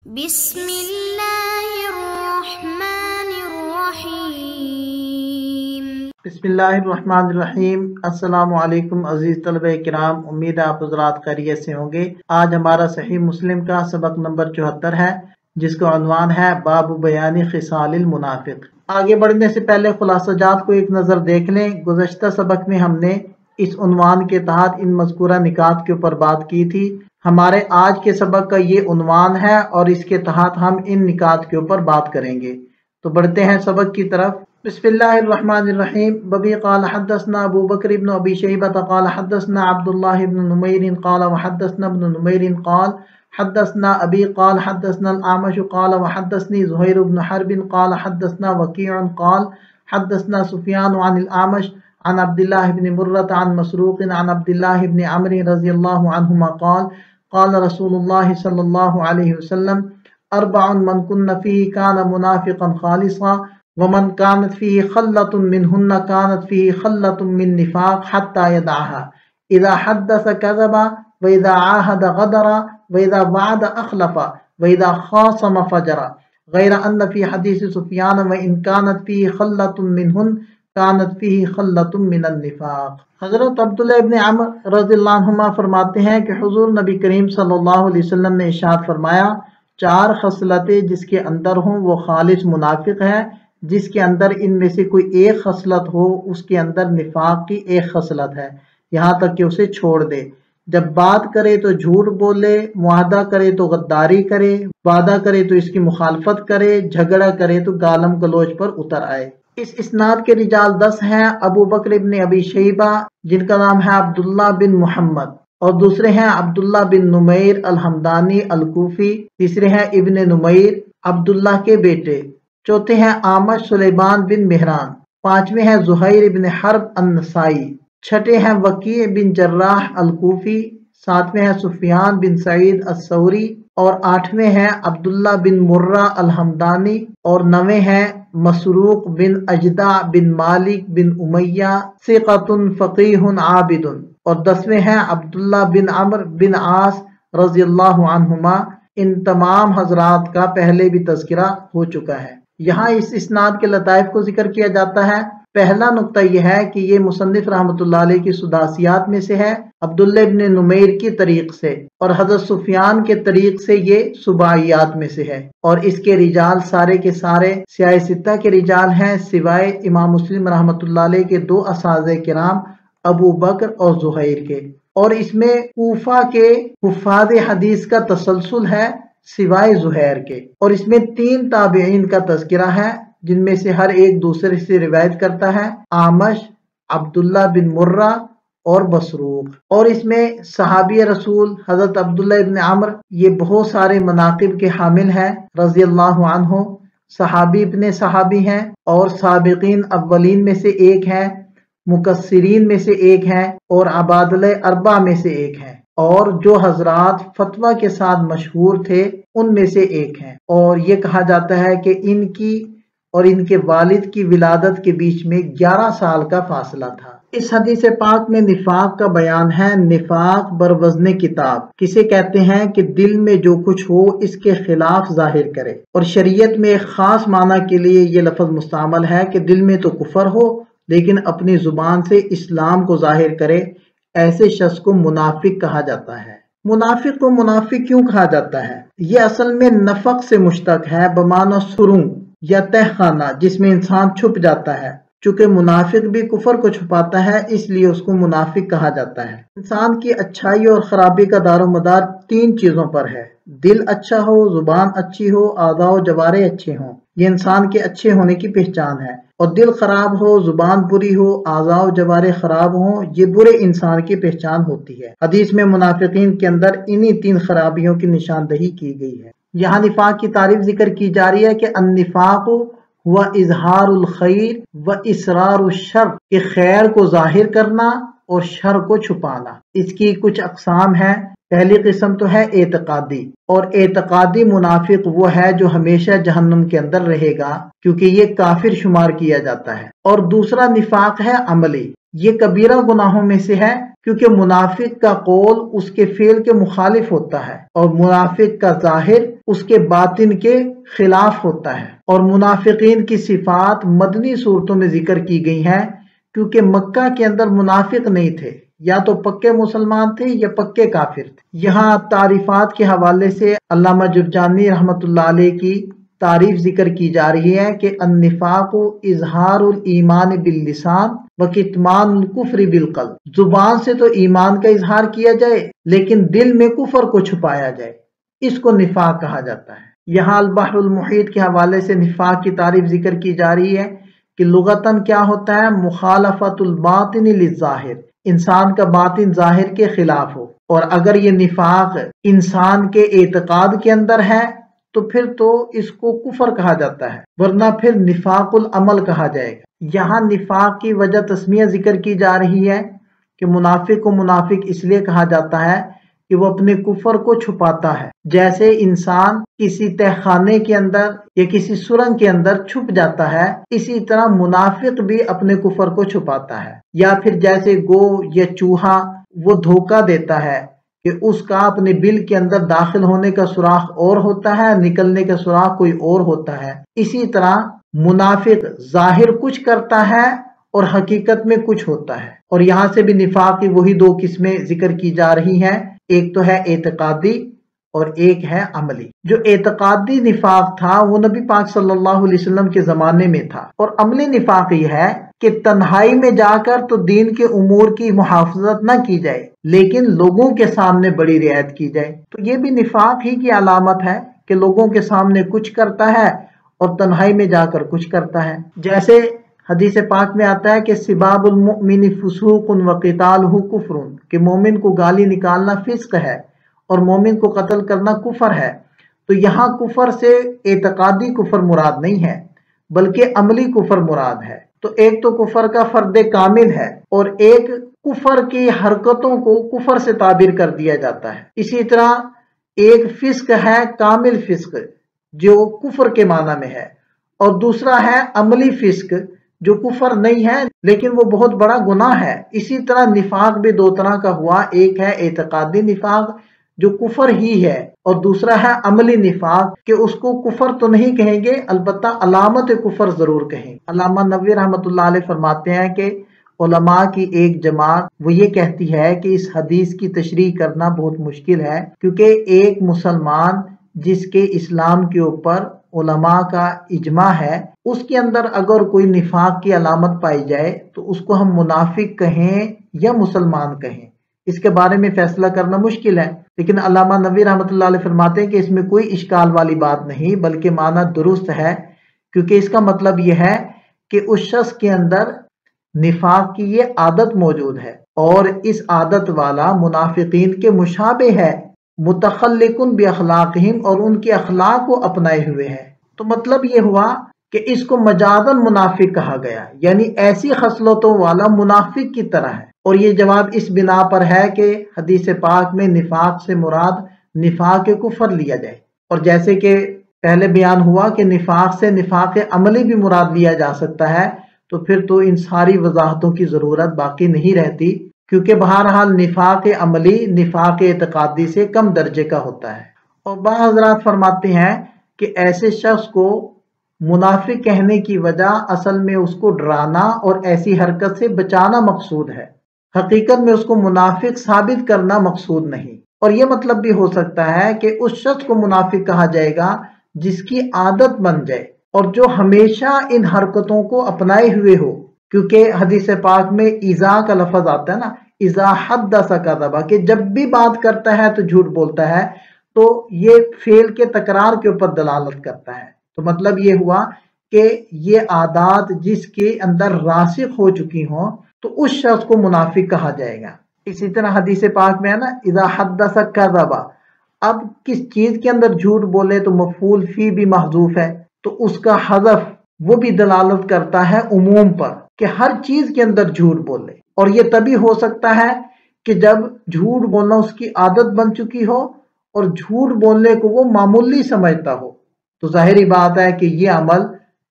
بسم اللہ الرحمن الرحیم۔ بسم اللہ الرحمن الرحیم۔ السلام علیکم عزیز طلبہ کرام، امید ہے آپ حضرات خیریت سے ہوں گے۔ آج ہمارا صحیح مسلم کا سبق نمبر 74 ہے، جس کا عنوان ہے باب بیان خصال المنافق۔ آگے بڑھنے سے پہلے خلاصہ جات کو ایک نظر دیکھ لیں۔ گزشتہ سبق میں ہم نے اس عنوان کے تحت ان مذکورہ نکات کے اوپر بات کی تھی۔ ہمارے آج کے سبق کا یہ عنوان ہے اور اس کے تحت ہم ان نکات کے اوپر بات کریں گے۔ تو بڑھتے ہیں سبق کی طرف۔ بسم اللہ الرحمن الرحیم۔ ببی قال حدثنا ابو بکر بن ابی شیبہ قال حدثنا عبداللہ بن نمیر قال وحدثنا ابن نمیر قال حدثنا ابی قال حدثنا الاعمش قال وحدثني زہیر بن حرب قال حدثنا وکیع قال حدثنا سفیان عن الاعمش عن عبداللہ بن مرۃ عن مسروق عن عبداللہ بن عمرو رضی اللہ عنہما قال قال رسول اللہ صلی اللہ علیہ وسلم اربع من کن فیہ کان منافقا خالصا ومن كانت فيه خلة منهن كانت فيه خلة من نفاق حتى يدعها إذا حدث كذب وإذا عاهد غدر وإذا وعد أخلف وإذا خاصم فجر غير أن في حديث سفيان وإن كانت فيه خلة منهن كانت فيه خلة من النفاق۔ حضرت عبداللہ ابن عمر رضی اللہ عنہما فرماتے ہیں کہ حضور نبی کریم صلی اللہ علیہ وسلم نے ارشاد فرمایا، چار خصلتیں جس کے اندر ہوں وہ خالص منافق ہے، جس کے اندر ان میں سے کوئی ایک خصلت ہو اس کے اندر نفاق کی ایک خصلت ہے، یہاں تک کہ اسے چھوڑ دے۔ جب بات کرے تو جھوٹ بولے، معاہدہ کرے تو غداری کرے، وعدہ کرے تو اس کی مخالفت کرے، جھگڑا کرے تو گالم گلوچ پر اتر آئے۔ اس اسناد کے رجال 10 ہیں۔ ابو بکر ابن ابی شیبہ جن کا نام ہے عبداللہ بن محمد، اور دوسرے ہیں عبداللہ بن نمیر الحمدانی الکوفی، تیسرے ہیں ابن نمیر عبداللہ کے بیٹے، چوتھے ہیں اعمش سلیمان بن مہران، پانچویں ہیں زہیر بن حرب النسائی، چھٹے ہیں وکیع بن جراح الکوفی، ساتویں ہیں سفیان بن سعید الثوری، اور آٹھویں ہیں عبداللہ بن مرہ الحمدانی، اور نویں ہیں مسروق بن اجدع بن مالک بن امیہ ثقۃ فقیہ عابد، اور 10ویں ہیں عبداللہ بن عمرو بن عاص رضی اللہ عنہما۔ ان تمام حضرات کا پہلے بھی تذکرہ ہو چکا ہے۔ یہاں اس اسناد کے لطائف کو ذکر کیا جاتا ہے۔ پہلا نقطہ یہ ہے کہ یہ مصنف رحمۃ اللہ علیہ کی سداسیات میں سے ہے، عبداللہ ابن نمیر کی طریق سے، اور حضرت سفیان کے طریق سے یہ سباعیات میں سے ہے، اور اس کے رجال سارے کے سارے سیاہ ستہ کے رجال ہیں، سوائے امام مسلم رحمۃ اللہ علیہ کے 2 اساتذہ کرام ابو بکر اور زہیر کے، اور اس میں کوفہ کے حفاظ حدیث کا تسلسل ہے سوائے زہیر کے، اور اس میں 3 تابعین کا تذکرہ ہے جن میں سے ہر ایک دوسرے سے روایت کرتا ہے، اعمش، عبداللہ بن مرہ اور مسروق، اور اس میں صحابی رسول حضرت عبداللہ ابن عمر یہ بہت سارے مناقب کے حامل ہیں رضی اللہ عنہ، صحابی ابن صحابی ہیں، اور سابقین اولین میں سے ایک ہیں، مکثرین میں سے ایک ہیں، اور عبادلہ اربع میں سے ایک ہیں، اور جو حضرات فتویٰ کے ساتھ مشہور تھے ان میں سے ایک ہیں، اور یہ کہا جاتا ہے کہ ان کی اور ان کے والد کی ولادت کے بیچ میں 11 سال کا فاصلہ تھا۔ اس حدیث پاک میں نفاق کا بیان ہے۔ نفاق بروزن کتاب کسے کہتے ہیں کہ دل میں جو کچھ ہو اس کے خلاف ظاہر کرے، اور شریعت میں ایک خاص معنی کے لیے یہ لفظ مستعمل ہے کہ دل میں تو کفر ہو لیکن اپنی زبان سے اسلام کو ظاہر کرے، ایسے شخص کو منافق کہا جاتا ہے۔ منافق کو منافق کیوں کہا جاتا ہے؟ یہ اصل میں نفق سے مشتق ہے بمعنی سروں یا تہ خانہ، جس میں انسان چھپ جاتا ہے۔ چونکہ منافق بھی کفر کو چھپاتا ہے اس لیے اس کو منافق کہا جاتا ہے۔ انسان کی اچھائی اور خرابی کا دار و مدار 3 چیزوں پر ہے، دل اچھا ہو، زبان اچھی ہو، اعضاء و جوارح اچھے ہوں، یہ انسان کے اچھے ہونے کی پہچان ہے، اور دل خراب ہو، زبان بری ہو، اعضاء و جوارح خراب ہوں، یہ برے انسان کی پہچان ہوتی ہے۔ حدیث میں منافقین کے اندر انہی 3 خرابیوں کی نشاندہی کی گئی ہے۔ یہاں نفاق کی تعریف ذکر کی جا رہی ہے کہ النفاق ہوا اظہار الخیر و اسرار الشر، کہ خیر کو ظاہر کرنا اور شر کو چھپانا۔ اس کی کچھ اقسام ہیں۔ پہلی قسم تو ہے اعتقادی، اور اعتقادی منافق وہ ہے جو ہمیشہ جہنم کے اندر رہے گا کیونکہ یہ کافر شمار کیا جاتا ہے۔ اور دوسرا نفاق ہے عملی، یہ کبیرہ گناہوں میں سے ہے، کیونکہ منافق کا قول اس کے فعل کے مخالف ہوتا ہے، اور منافق کا ظاہر اس کے باطن کے خلاف ہوتا ہے۔ اور منافقین کی صفات مدنی صورتوں میں ذکر کی گئی ہیں، کیونکہ مکہ کے اندر منافق نہیں تھے، یا تو پکے مسلمان تھے یا پکے کافر تھے۔ یہاں تعریفات کے حوالے سے علامہ جرجانی رحمۃ اللہ علیہ کی تعریف ذکر کی جا رہی ہے کہ النفاق اظہار الایمان باللسان وکتمان الکفر بالقلب، زبان سے تو ایمان کا اظہار کیا جائے لیکن دل میں کفر کو چھپایا جائے، اس کو نفاق کہا جاتا ہے۔ یہاں البحر المحیط کے حوالے سے نفاق کی تعریف ذکر کی جا رہی ہے کہ لغتاً کیا ہوتا ہے، مخالفت الباطن للظاہر، انسان کا باطن ظاہر کے خلاف ہو۔ اور اگر یہ نفاق انسان کے اعتقاد کے اندر ہے تو پھر تو اس کو کفر کہا جاتا ہے، ورنہ پھر نفاق العمل کہا جائے گا۔ یہاں نفاق کی وجہ تسمیہ ذکر کی جا رہی ہے کہ منافق کو منافق اس لیے کہا جاتا ہے کہ وہ اپنے کفر کو چھپاتا ہے، جیسے انسان کسی تہ خانے کے اندر یا کسی سرنگ کے اندر چھپ جاتا ہے، اسی طرح منافق بھی اپنے کفر کو چھپاتا ہے۔ یا پھر جیسے گو یا چوہا وہ دھوکہ دیتا ہے کہ اس کا اپنے بل کے اندر داخل ہونے کا سوراخ اور ہوتا ہے، نکلنے کا سوراخ کوئی اور ہوتا ہے، اسی طرح منافق ظاہر کچھ کرتا ہے اور حقیقت میں کچھ ہوتا ہے۔ اور یہاں سے بھی نفاق کی وہی دو قسمیں ذکر کی جا رہی ہیں، ایک تو ہے اعتقادی اور ایک ہے عملی۔ جو اعتقادی نفاق تھا وہ نبی پاک صلی اللہ علیہ وسلم کے زمانے میں تھا، اور عملی نفاق یہ ہے کہ تنہائی میں جا کر تو دین کے امور کی محافظت نہ کی جائے لیکن لوگوں کے سامنے بڑی رعایت کی جائے۔ تو یہ بھی نفاق ہی کی علامت ہے کہ لوگوں کے سامنے کچھ کرتا ہے اور تنہائی میں جا کر کچھ کرتا ہے۔ جیسے حدیث پاک میں آتا ہے کہ سباب المؤمن فسوق وقتالہ کفر، کہ مومن کو گالی نکالنا فسق ہے اور مومن کو قتل کرنا کفر ہے۔ تو یہاں کفر سے اعتقادی کفر مراد نہیں ہے بلکہ عملی کفر مراد ہے۔ تو ایک تو کفر کا فرد کامل ہے اور ایک کفر کی حرکتوں کو کفر سے تعبیر کر دیا جاتا ہے۔ اسی طرح ایک فسق ہے کامل فسق جو کفر کے معنی میں ہے، اور دوسرا ہے عملی فسق جو کفر نہیں ہے لیکن وہ بہت بڑا گناہ ہے۔ اسی طرح نفاق بھی دو طرح کا ہوا، ایک ہے اعتقادی نفاق جو کفر ہی ہے، اور دوسرا ہے عملی نفاق کہ اس کو کفر تو نہیں کہیں گے البتہ علامت کفر ضرور کہیں۔ علامہ نووی رحمۃ اللہ علیہ فرماتے ہیں کہ علماء کی ایک جماعت وہ یہ کہتی ہے کہ اس حدیث کی تشریح کرنا بہت مشکل ہے، کیونکہ ایک مسلمان جس کے اسلام کے اوپر علماء کا اجماع ہے، اس کے اندر اگر کوئی نفاق کی علامت پائی جائے تو اس کو ہم منافق کہیں یا مسلمان کہیں، اس کے بارے میں فیصلہ کرنا مشکل ہے۔ لیکن علامہ نووی رحمۃ اللہ علیہ فرماتے ہیں کہ اس میں کوئی اشکال والی بات نہیں بلکہ معنی درست ہے، کیونکہ اس کا مطلب یہ ہے کہ اس شخص کے اندر نفاق کی یہ عادت موجود ہے اور اس عادت والا منافقین کے مشابہ ہے، متخلقن باخلاقہم، اور ان کے اخلاق کو اپنائے ہوئے ہے۔ تو مطلب یہ ہوا کہ اس کو مجازاً منافق کہا گیا، یعنی ایسی خصلتوں والا منافق کی طرح ہے۔ اور یہ جواب اس بنا پر ہے کہ حدیث پاک میں نفاق سے مراد نفاق کفر لیا جائے، اور جیسے کہ پہلے بیان ہوا کہ نفاق سے نفاق عملی بھی مراد لیا جا سکتا ہے، تو پھر تو ان ساری وضاحتوں کی ضرورت باقی نہیں رہتی، کیونکہ بہرحال نفاق عملی نفاق اعتقادی سے کم درجے کا ہوتا ہے۔ اور بعض حضرات فرماتے ہیں کہ ایسے شخص کو منافق کہنے کی وجہ اصل میں اس کو ڈرانا اور ایسی حرکت سے بچانا مقصود ہے، حقیقت میں اس کو منافق ثابت کرنا مقصود نہیں۔ اور یہ مطلب بھی ہو سکتا ہے کہ اس شخص کو منافق کہا جائے گا جس کی عادت بن جائے اور جو ہمیشہ ان حرکتوں کو اپنائے ہوئے ہو، کیونکہ حدیث پاک میں اذا کا لفظ آتا ہے نا، اذا حدث کذب، کہ جب بھی بات کرتا ہے تو جھوٹ بولتا ہے، تو یہ فعل کے تکرار کے اوپر دلالت کرتا ہے۔ تو مطلب یہ ہوا کہ یہ عادات جس کے اندر راسخ ہو چکی ہوں تو اس شخص کو منافق کہا جائے گا۔ اسی طرح حدیث پاک میں ہے نا، اذا حدث کذب، اب کس چیز کے اندر جھوٹ بولے تو مفعول فی بھی محذوف ہے، تو اس کا حذف وہ بھی دلالت کرتا ہے عموم پر کہ ہر چیز کے اندر جھوٹ بولے، اور یہ تبھی ہو سکتا ہے کہ جب جھوٹ بولنا اس کی عادت بن چکی ہو اور جھوٹ بولنے کو وہ معمولی سمجھتا ہو۔ تو ظاہری بات ہے کہ یہ عمل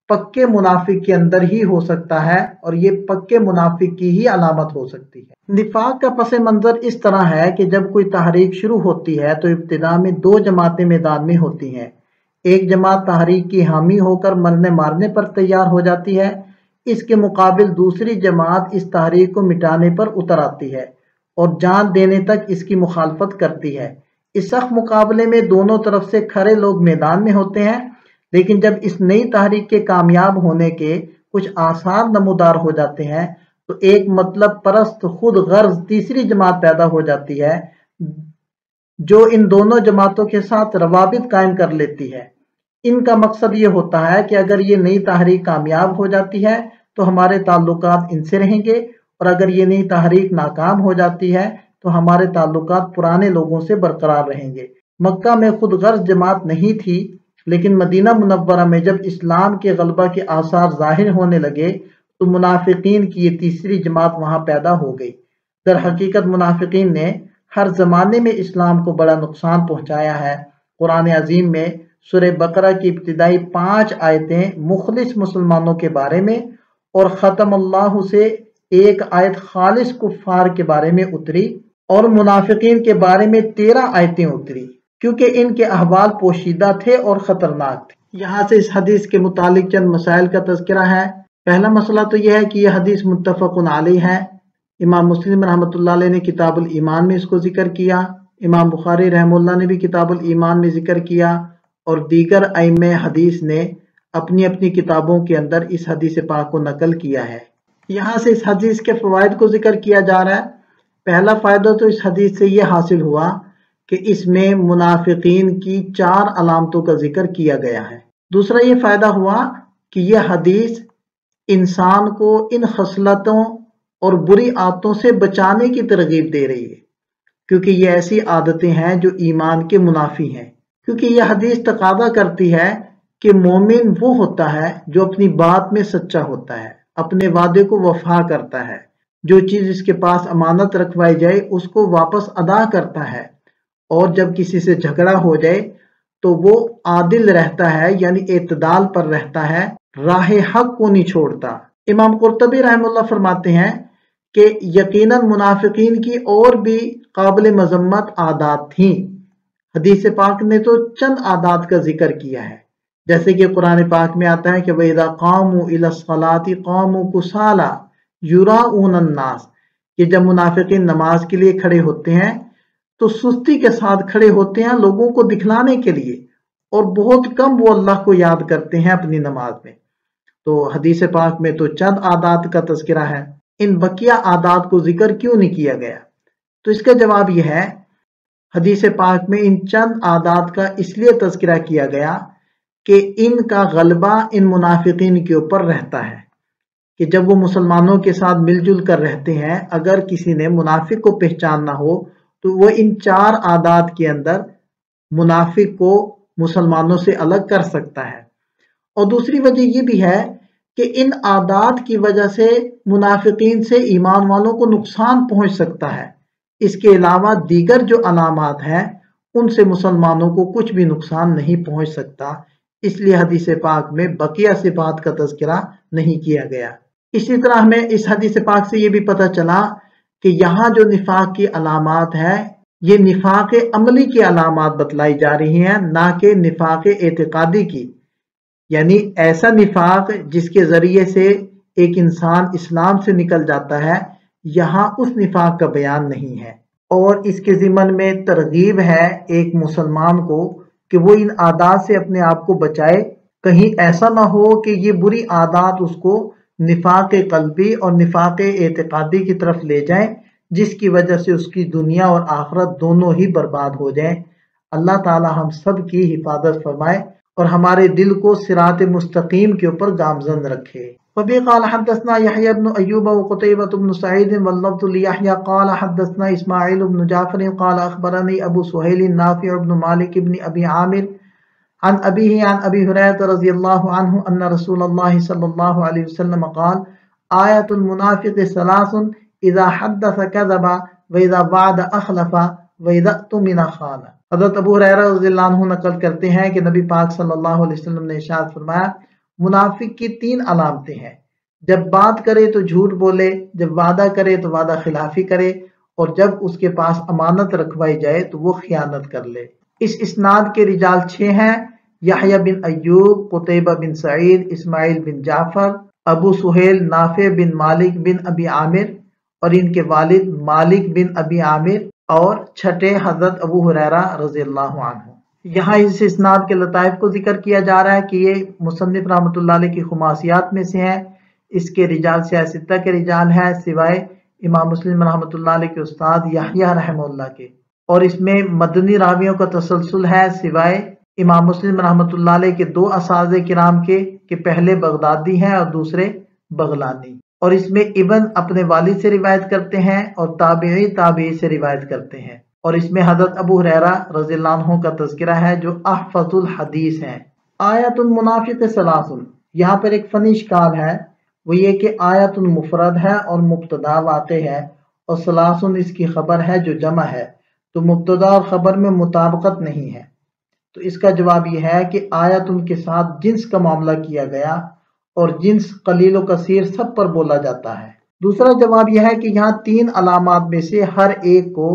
پکے منافق کے اندر ہی ہو سکتا ہے، اور یہ پکے منافق کی ہی علامت ہو سکتی ہے۔ نفاق کا پس منظر اس طرح ہے کہ جب کوئی تحریک شروع ہوتی ہے تو ابتدا میں دو جماعتیں میدان میں ہوتی ہیں۔ ایک جماعت تحریک کی حامی ہو کر مرنے مارنے پر تیار ہو جاتی ہے، اس کے مقابل دوسری جماعت اس تحریک کو مٹانے پر اتر آتی ہے اور جان دینے تک اس کی مخالفت کرتی ہے۔ اس سخت مقابلے میں دونوں طرف سے کھڑے لوگ میدان میں ہوتے ہیں، لیکن جب اس نئی تحریک کے کامیاب ہونے کے کچھ آثار نمودار ہو جاتے ہیں تو ایک مطلب پرست خود غرض تیسری جماعت پیدا ہو جاتی ہے جو ان دونوں جماعتوں کے ساتھ روابط قائم کر لیتی ہے۔ ان کا مقصد یہ ہوتا ہے کہ اگر یہ نئی تحریک کامیاب ہو جاتی ہے تو ہمارے تعلقات ان سے رہیں گے، اور اگر یہ نئی تحریک ناکام ہو جاتی ہے تو ہمارے تعلقات پرانے لوگوں سے برقرار رہیں گے۔ مکہ میں خود غرض جماعت نہیں تھی، لیکن مدینہ منورہ میں جب اسلام کے غلبہ کے آثار ظاہر ہونے لگے تو منافقین کی یہ تیسری جماعت وہاں پیدا ہو گئی۔ در حقیقت منافقین نے ہر زمانے میں اسلام کو بڑا نقصان پہنچایا ہے۔ قرآن عظیم میں سورہ بقرہ کی ابتدائی 5 آیتیں مخلص مسلمانوں کے بارے میں اور ختم اللہ سے ایک آیت خالص کفار کے بارے میں اتری، اور منافقین کے بارے میں 13 آیتیں اتری، کیونکہ ان کے احوال پوشیدہ تھے اور خطرناک تھے۔ یہاں سے اس حدیث کے متعلق چند مسائل کا تذکرہ ہے۔ پہلا مسئلہ تو یہ ہے کہ یہ حدیث متفق علیہ ہے۔ امام مسلم رحمۃ اللہ علیہ نے کتاب الایمان میں اس کو ذکر کیا، امام بخاری رحمہ اللہ نے بھی کتاب الایمان میں ذکر کیا، اور دیگر ائمہ حدیث نے اپنی اپنی کتابوں کے اندر اس حدیث پاک کو نقل کیا ہے۔ یہاں سے اس حدیث کے فوائد کو ذکر کیا جا رہا ہے۔ پہلا فائدہ تو اس حدیث سے یہ حاصل ہوا کہ اس میں منافقین کی 4 علامتوں کا ذکر کیا گیا ہے۔ دوسرا یہ فائدہ ہوا کہ یہ حدیث انسان کو ان خصلتوں اور بری عادتوں سے بچانے کی ترغیب دے رہی ہے، کیونکہ یہ ایسی عادتیں ہیں جو ایمان کے منافی ہیں۔ کیونکہ یہ حدیث تقاضا کرتی ہے کہ مومن وہ ہوتا ہے جو اپنی بات میں سچا ہوتا ہے، اپنے وعدے کو وفا کرتا ہے، جو چیز اس کے پاس امانت رکھوائی جائے اس کو واپس ادا کرتا ہے، اور جب کسی سے جھگڑا ہو جائے تو وہ عادل رہتا ہے، یعنی اعتدال پر رہتا ہے، راہ حق کو نہیں چھوڑتا۔ امام قرطبی رحمہ اللہ فرماتے ہیں کہ یقیناً منافقین کی اور بھی قابل مذمت عادات تھیں۔ حدیث پاک نے تو چند عادات کا ذکر کیا ہے، جیسے کہ قرآن پاک میں آتا ہے کہ وَإِذَا قَامُوا إِلَى الصَّلَاةِ قَامُوا كُسَالَىٰ يُرَاءُونَ النَّاسَ، کہ جب منافقین نماز کے لیے کھڑے ہوتے ہیں تو سستی کے ساتھ کھڑے ہوتے ہیں لوگوں کو دکھلانے کے لیے، اور بہت کم وہ اللہ کو یاد کرتے ہیں اپنی نماز میں۔ تو حدیث پاک میں تو چند عادات کا تذکرہ ہے، ان بقیہ عادات کو ذکر کیوں نہیں کیا گیا؟ تو اس کا جواب یہ ہے، حدیث پاک میں ان چند عادات کا اس لیے تذکرہ کیا گیا کہ ان کا غلبہ ان منافقین کے اوپر رہتا ہے، کہ جب وہ مسلمانوں کے ساتھ مل جل کر رہتے ہیں، اگر کسی نے منافق کو پہچاننا ہو تو وہ ان 4 عادات کے اندر منافق کو مسلمانوں سے الگ کر سکتا ہے۔ اور دوسری وجہ یہ بھی ہے کہ ان عادات کی وجہ سے منافقین سے ایمان والوں کو نقصان پہنچ سکتا ہے۔ اس کے علاوہ دیگر جو علامات ہیں ان سے مسلمانوں کو کچھ بھی نقصان نہیں پہنچ سکتا، اس لیے حدیث پاک میں بقیہ صفات کا تذکرہ نہیں کیا گیا۔ اسی طرح ہمیں اس حدیث پاک سے یہ بھی پتہ چلا کہ یہاں جو نفاق کی علامات ہیں یہ نفاق عملی کی علامات بتلائی جا رہی ہیں، نہ کہ نفاق اعتقادی کی، یعنی ایسا نفاق جس کے ذریعے سے ایک انسان اسلام سے نکل جاتا ہے، یہاں اس نفاق کا بیان نہیں ہے۔ اور اس کے ضمن میں ترغیب ہے ایک مسلمان کو کہ وہ ان عادات سے اپنے آپ کو بچائے، کہیں ایسا نہ ہو کہ یہ بری عادات اس کو نفاق قلبی اور نفاق اعتقادی کی طرف لے جائیں، جس کی وجہ سے اس کی دنیا اور آخرت دونوں ہی برباد ہو جائیں۔ اللہ تعالی ہم سب کی حفاظت فرمائے اور ہمارے دل کو صراط مستقیم کے اوپر گامزن رکھے۔ وبه قال حدثنا يحيى بن أيوب وقتيبة بن سعيد واللفظ ليحيى قال حدثنا إسماعيل بن جعفر قال أخبرني أبو سهيل نافع بن مالك بن أبي عامر عن أبيه عن أبي هريرة رضي الله عنه أن رسول الله صلى الله عليه وسلم قال آية المنافق 3 إذا حدث كذب وإذا وعد أخلف وإذا اؤتمن خان۔ حضرت ابو ہریرہ رضی اللہ عنہ نقل کرتے ہیں کہ نبی پاک صلی اللہ علیہ وسلم نے ارشاد فرمایا، منافق کی 3 علامتیں ہیں، جب بات کرے تو جھوٹ بولے، جب وعدہ کرے تو وعدہ خلافی کرے، اور جب اس کے پاس امانت رکھوائی جائے تو وہ خیانت کر لے۔ اس اسناد کے رجال 6 ہیں، یحییٰ بن ایوب، قتیبہ بن سعید، اسماعیل بن جعفر، ابو سہیل، نافع بن مالک بن ابی عامر اور ان کے والد مالک بن ابی عامر، اور چھٹے حضرت ابو ہریرہ رضی اللہ عنہ۔ یہاں اس اسناد کے لطائف کو ذکر کیا جا رہا ہے کہ یہ مصنف رحمۃ اللہ علیہ کی خماسیات میں سے ہیں، اس کے رجال سیاستہ کے رجال ہیں سوائے امام مسلم رحمۃ اللہ علیہ کے استاد یحییٰ رحمہ اللہ کے، اور اس میں مدنی راویوں کا تسلسل ہے سوائے امام مسلم رحمۃ اللہ علیہ کے 2 اساتذہ کرام کے، کہ پہلے بغدادی ہیں اور دوسرے بغلانی، اور اس میں ابن اپنے والد سے روایت کرتے ہیں اور تابعی سے روایت کرتے ہیں، اور اس میں حضرت ابو ہریرہ رضی اللہ عنہ کا تذکرہ ہے جو احفظ الحدیث ہیں۔ آیت المنافق ثلاث، یہاں پر ایک فنی اشکال ہے، وہ یہ کہ آیت المفرد ہے اور مبتدا واقع ہے، اور ثلاث اس کی خبر ہے جو جمع ہے، تو مبتدا اور خبر میں مطابقت نہیں ہے۔ تو اس کا جواب یہ ہے کہ آیت کے ساتھ جنس کا معاملہ کیا گیا، اور جنس قلیل و کثیر سب پر بولا جاتا ہے۔ دوسرا جواب یہ ہے کہ یہاں 3 علامات میں سے ہر ایک کو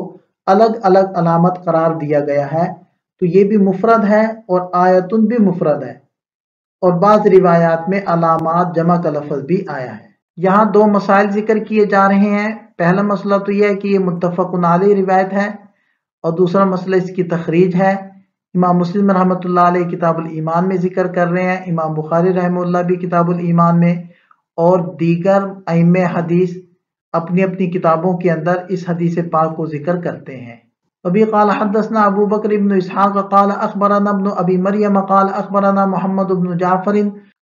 الگ الگ علامت قرار دیا گیا ہے، تو یہ بھی مفرد ہے اور آیتن بھی مفرد ہے، اور بعض روایات میں علامات جمع کا لفظ بھی آیا ہے۔ یہاں 2 مسائل ذکر کیے جا رہے ہیں۔ پہلا مسئلہ تو یہ ہے کہ یہ متفق علیہ روایت ہے، اور دوسرا مسئلہ اس کی تخریج ہے۔ امام مسلم رحمۃ اللہ علیہ کتاب الایمان میں ذکر کر رہے ہیں، امام بخاری رحمہ اللہ بھی کتاب الایمان میں، اور دیگر ائمہ حدیث اپنی اپنی کتابوں کے اندر اس حدیث پاک کو ذکر کرتے ہیں۔ ابھی قال حدثنا ابو بکر بن اسحاق قال اخبرنا ابن ابی مریم قال اخبرنا محمد بن جعفر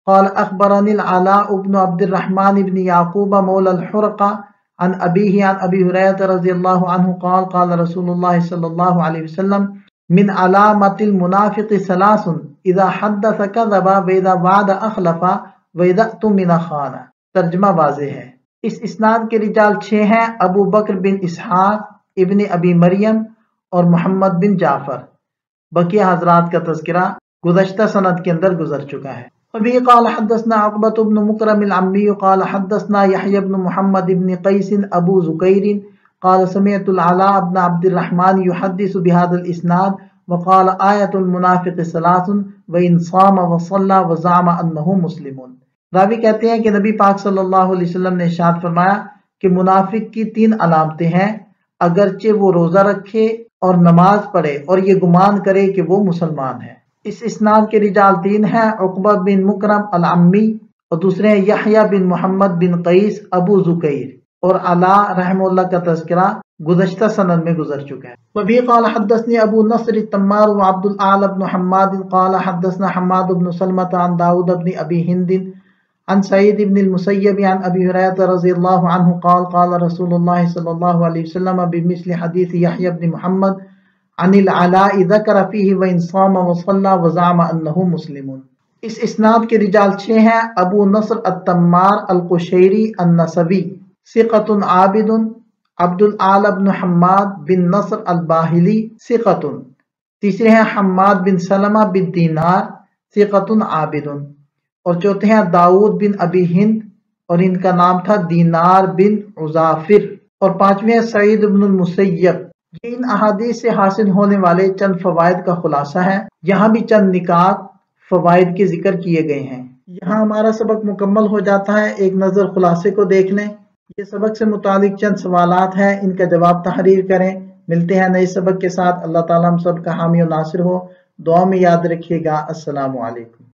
قال اخبرني العلاء بن عبد الرحمن بن يعقوب مولى الحرقة عن ابيه عن ابي هريرة رضي الله عنه قال قال رسول الله صلى الله عليه وسلم من علامة المنافق 3 اذا حدث كذب واذا وعد اخلف واذا اؤتمن خان۔ ترجمہ واضح ہے۔ اس اسناد کے رجال 6 ہیں، ابو بکر بن اسحاق، ابن ابی مریم اور محمد بن جعفر۔ بقیہ حضرات کا تذکرہ گزشتہ سند کے اندر گزر چکا ہے۔ ابھی قال حدثنا عقبۃ بن مکرم العمی قال حدثنا یحییٰ بن محمد بن قیس ابو زکیر قال سمعت العلاء بن عبد الرحمن يحدث بهذا الاسناد وقال آیت المنافق 3 وان صام وصلى وزعم انه مسلم۔ راوی کہتے ہیں کہ نبی پاک صلی اللہ علیہ وسلم نے ارشاد فرمایا کہ منافق کی 3 علامتیں ہیں، اگرچہ وہ روزہ رکھے اور نماز پڑھے اور یہ گمان کرے کہ وہ مسلمان ہے۔ اس اسناد کے رجال 3 ہیں، عقبہ بن مکرم العمی، اور دوسرے ہیں یحییٰ بن محمد بن قیس ابو زکیر، اور علاء رحمہ اللہ کا تذکرہ گزشتہ سند میں گزر چکا ہے۔ وبه قال حدثني ابو نصر التمار وعبد الاعلى بن حماد قال حدثنا حماد بن سلمة عن داود بن ابي هند عن سعيد بن المسيب عن ابي هريرة رضي الله عنه قال قال رسول الله صلى الله عليه وسلم بمثل حديث يحيى بن محمد عن العلاء ذكر فيه وان صام وصلى وزعم انه مسلم۔ اس اسناد کے رجال 6 ہیں، ابو نصر التمار القشیری النسبی ثقۃ عابد، عبد الاعلی بن حماد بن نصر الباہلی ثقۃ، تیسرے ہیں حماد بن سلمہ بن دینار ثقۃ عابد، اور چوتھے ہیں داؤد بن ابی ہند اور ان کا نام تھا دینار بن عزافر، اور پانچویں ہیں سعید بن المسیب۔ یہ ان احادیث سے حاصل ہونے والے چند فوائد کا خلاصہ ہے۔ یہاں بھی چند نکات فوائد کے ذکر کیے گئے ہیں۔ یہاں ہمارا سبق مکمل ہو جاتا ہے، ایک نظر خلاصے کو دیکھ لیں۔ یہ سبق سے متعلق چند سوالات ہیں، ان کا جواب تحریر کریں۔ ملتے ہیں نئے سبق کے ساتھ۔ اللہ تعالیٰ ہم سب کا حامی و ناصر ہو۔ دعا میں یاد رکھیے گا۔ السلام علیکم۔